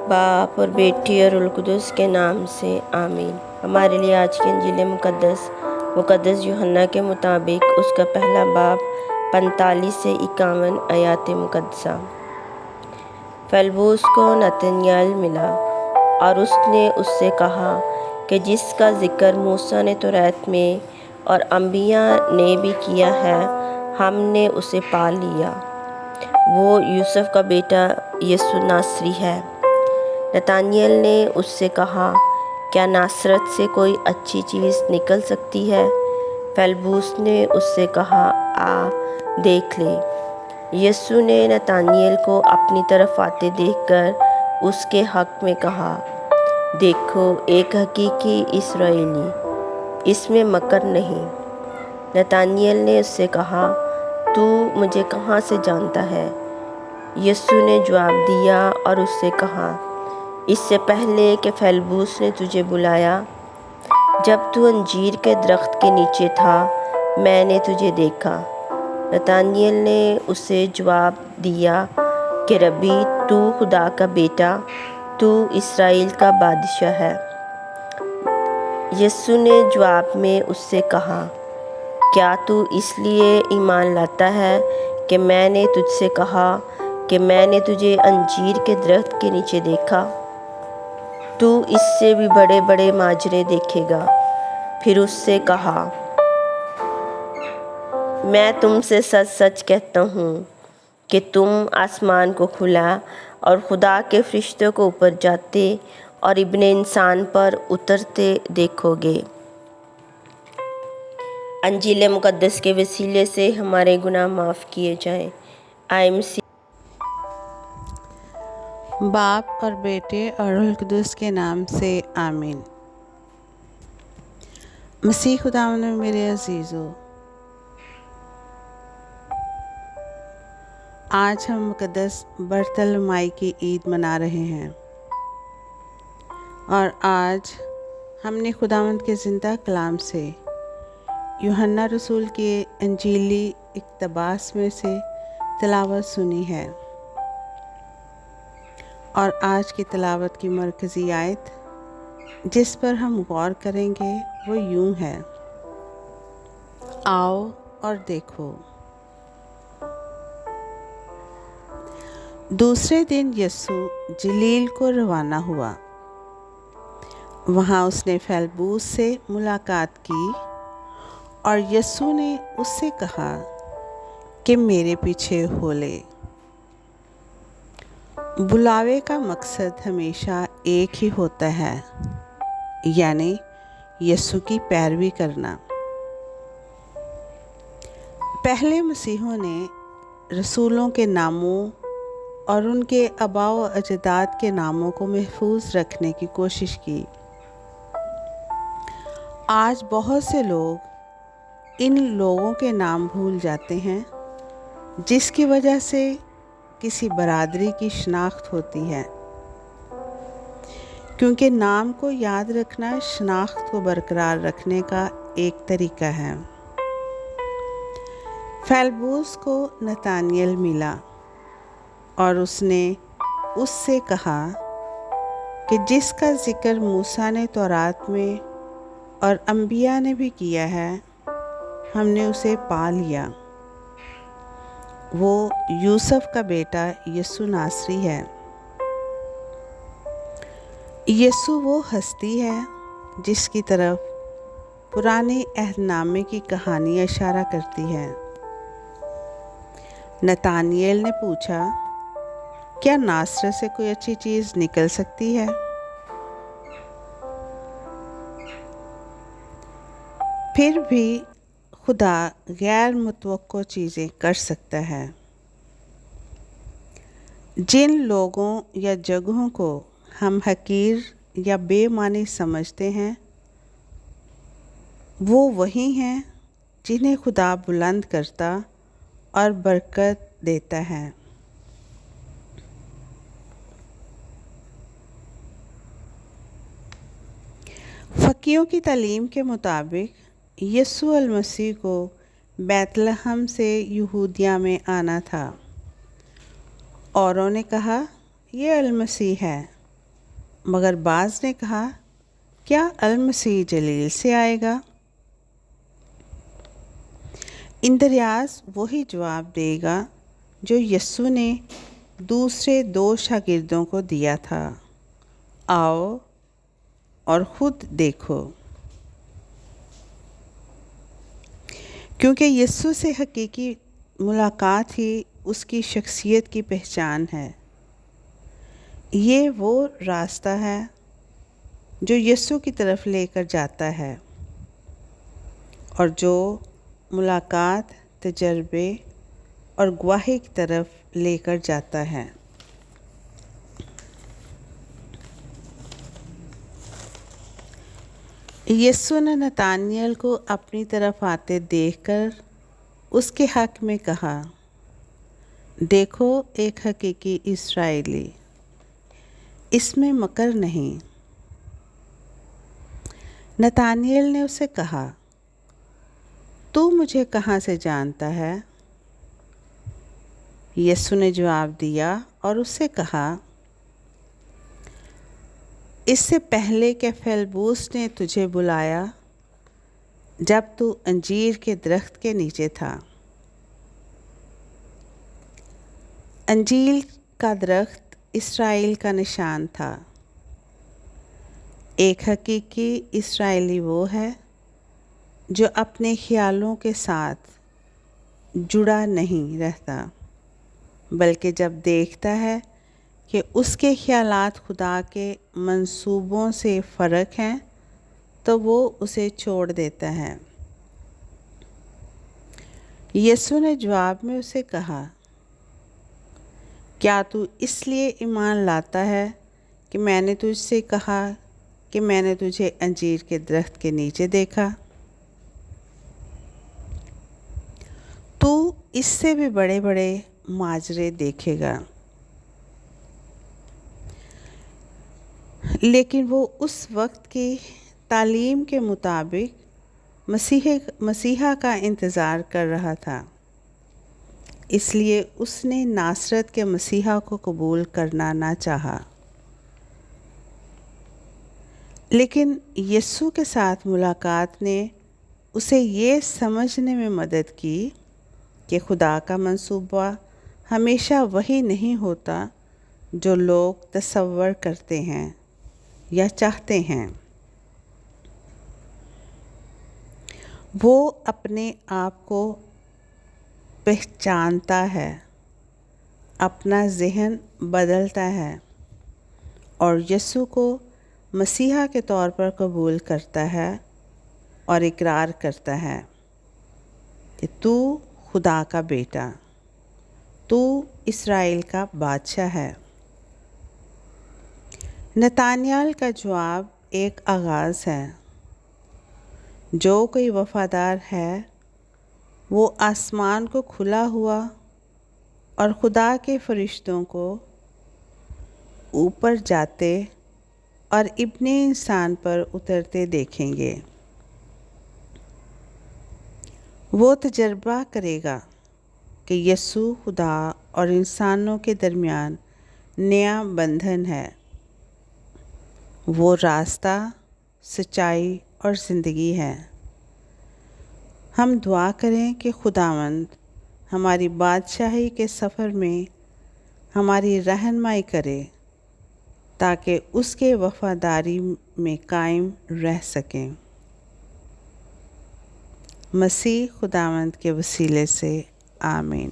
बाप और बेटी और रुल कुदस के नाम से आमीन। हमारे लिए आज की इंजील मुकद्दस यूहन्ना के मुताबिक उसका पहला बाब 45 से 51 आयात मुकद्दसा। फेलबूस को नतनएल मिला और उसने उससे कहा कि जिसका जिक्र मूसा ने तौरात में और अंबिया ने भी किया है, हमने उसे पा लिया। वो यूसुफ का बेटा यीशु नासरी है। नतनएल ने उससे कहा, क्या नासरत से कोई अच्छी चीज़ निकल सकती है? फेलबूस ने उससे कहा, आ देख ले। यीशु ने नतनएल को अपनी तरफ आते देखकर उसके हक में कहा, देखो एक हकीकी इस्राएली, इसमें मकर नहीं। नतनएल ने उससे कहा, तू मुझे कहाँ से जानता है? यीशु ने जवाब दिया और उससे कहा, इससे पहले कि फेलबूस ने तुझे बुलाया, जब तू अंजीर के दरख्त के नीचे था, मैंने तुझे देखा। नतनएल ने उसे जवाब दिया कि रब्बी, तू खुदा का बेटा, तू इस्राएल का बादशाह है। यीशु ने जवाब में उससे कहा, क्या तू इसलिए ईमान लाता है कि मैंने तुझसे कहा कि मैंने तुझे अंजीर के दरख्त के नीचे देखा? तू इससे भी बड़े बड़े माजरे देखेगा। फिर उससे कहा, मैं तुमसे सच सच कहता हूँ कि तुम आसमान को खुला और खुदा के फरिश्तों को ऊपर जाते और इब्ने इंसान पर उतरते देखोगे। अंजील मुकद्दस के वसीले से हमारे गुनाह माफ़ किए जाएं। IMC बाप और बेटे और रूह कुदस के नाम से आमीन। मसीह खुदावंद में मेरे अजीज़ों, आज हम मुकद्दस बरतलमाई की ईद मना रहे हैं और आज हमने खुदावंद के ज़िंदा कलाम से यूहन्ना रसूल के अंजीली इक़्तिबास में से तिलावत सुनी है। और आज की तिलावत की मरकज़ी आयत जिस पर हम गौर करेंगे वो यूं है, आओ और देखो। दूसरे दिन यीशु जलील को रवाना हुआ। वहाँ उसने फेलबूस से मुलाकात की और यीशु ने उससे कहा कि मेरे पीछे हो ले। बुलावे का मकसद हमेशा एक ही होता है, यानी यीशु की पैरवी करना। पहले मसीहों ने रसूलों के नामों और उनके आबाओ अजदाद के नामों को महफूज रखने की कोशिश की। आज बहुत से लोग इन लोगों के नाम भूल जाते हैं, जिसकी वजह से किसी बरादरी की शनाख्त होती है, क्योंकि नाम को याद रखना शनाख्त को बरकरार रखने का एक तरीका है। फेलबूस को नतनएल मिला और उसने उससे कहा कि जिसका जिक्र मूसा ने तौरात में और अंबिया ने भी किया है, हमने उसे पा लिया। वो यूसुफ का बेटा यीशु नासरी है। यीशु वो हस्ती है जिसकी तरफ पुराने अहदनामे की कहानी इशारा करती है। नतनएल ने पूछा, क्या नासरत से कोई अच्छी चीज़ निकल सकती है? फिर भी खुदा गैर मुतवक्को चीज़ें कर सकता है। जिन लोगों या जगहों को हम हकीर या बेमानी समझते हैं, वो वही हैं जिन्हें खुदा बुलंद करता और बरकत देता है। फ़कीहों की तालीम के मुताबिक यीशु अल मसीह को बैतलहम से यहूदिया में आना था। औरों ने कहा, ये अल मसीह है, मगर बाज ने कहा, क्या अल-मसीह जलील से आएगा? इंद्रियास वही जवाब देगा जो यस्सु ने दूसरे 2 शागिर्दों को दिया था, आओ और ख़ुद देखो। क्योंकि यस्सु से हकीकी मुलाकात ही उसकी शख्सियत की पहचान है। ये वो रास्ता है जो यस्सु की तरफ लेकर जाता है और जो मुलाकात, तजर्बे और गवाही की तरफ लेकर जाता है। यस्सु ने नतानियल को अपनी तरफ आते देखकर उसके हक़ में कहा, देखो एक हकीकी इस्राएली, इसमें मकर नहीं। नतानियल ने उसे कहा, तू मुझे कहाँ से जानता है? यस्सु ने जवाब दिया और उससे कहा, इससे पहले कि फेलबूस ने तुझे बुलाया, जब तू अंजीर के दरख्त के नीचे था। अंजीर का दरख्त इस्राएल का निशान था। एक हकीकी इस्राएली वो है जो अपने ख्यालों के साथ जुड़ा नहीं रहता, बल्कि जब देखता है कि उसके ख्यालात खुदा के मंसूबों से फ़र्क हैं तो वो उसे छोड़ देता है। यस्सु ने जवाब में उसे कहा, क्या तू इसलिए ईमान लाता है कि मैंने तुझसे कहा कि मैंने तुझे अंजीर के दरख्त के नीचे देखा? तू इससे भी बड़े बड़े माजरे देखेगा। लेकिन वो उस वक्त की तालीम के मुताबिक मसीहा का इंतज़ार कर रहा था, इसलिए उसने नासरत के मसीहा को कबूल करना ना चाहा। लेकिन यस्सु के साथ मुलाकात ने उसे ये समझने में मदद की कि खुदा का मंसूबा हमेशा वही नहीं होता जो लोग तसव्वुर करते हैं या चाहते हैं। वो अपने आप को पहचानता है, अपना ज़हन बदलता है और यस्सु को मसीहा के तौर पर कबूल करता है और इकरार करता है कि तू खुदा का बेटा, तू इस्राएल का बादशाह है। नतानियाल का जवाब एक आगाज़ है। जो कोई वफ़ादार है वो आसमान को खुला हुआ और खुदा के फरिश्तों को ऊपर जाते और इब्ने इंसान पर उतरते देखेंगे। वो तजर्बा करेगा कि यस्सु खुदा और इंसानों के दरमियान नया बंधन है। वो रास्ता, सच्चाई और ज़िंदगी है। हम दुआ करें कि खुदावंद हमारी बादशाही के सफ़र में हमारी रहनुमाई करे ताकि उसके वफ़ादारी में कायम रह सकें। मसीह खुदावंद के वसीले से आमीन।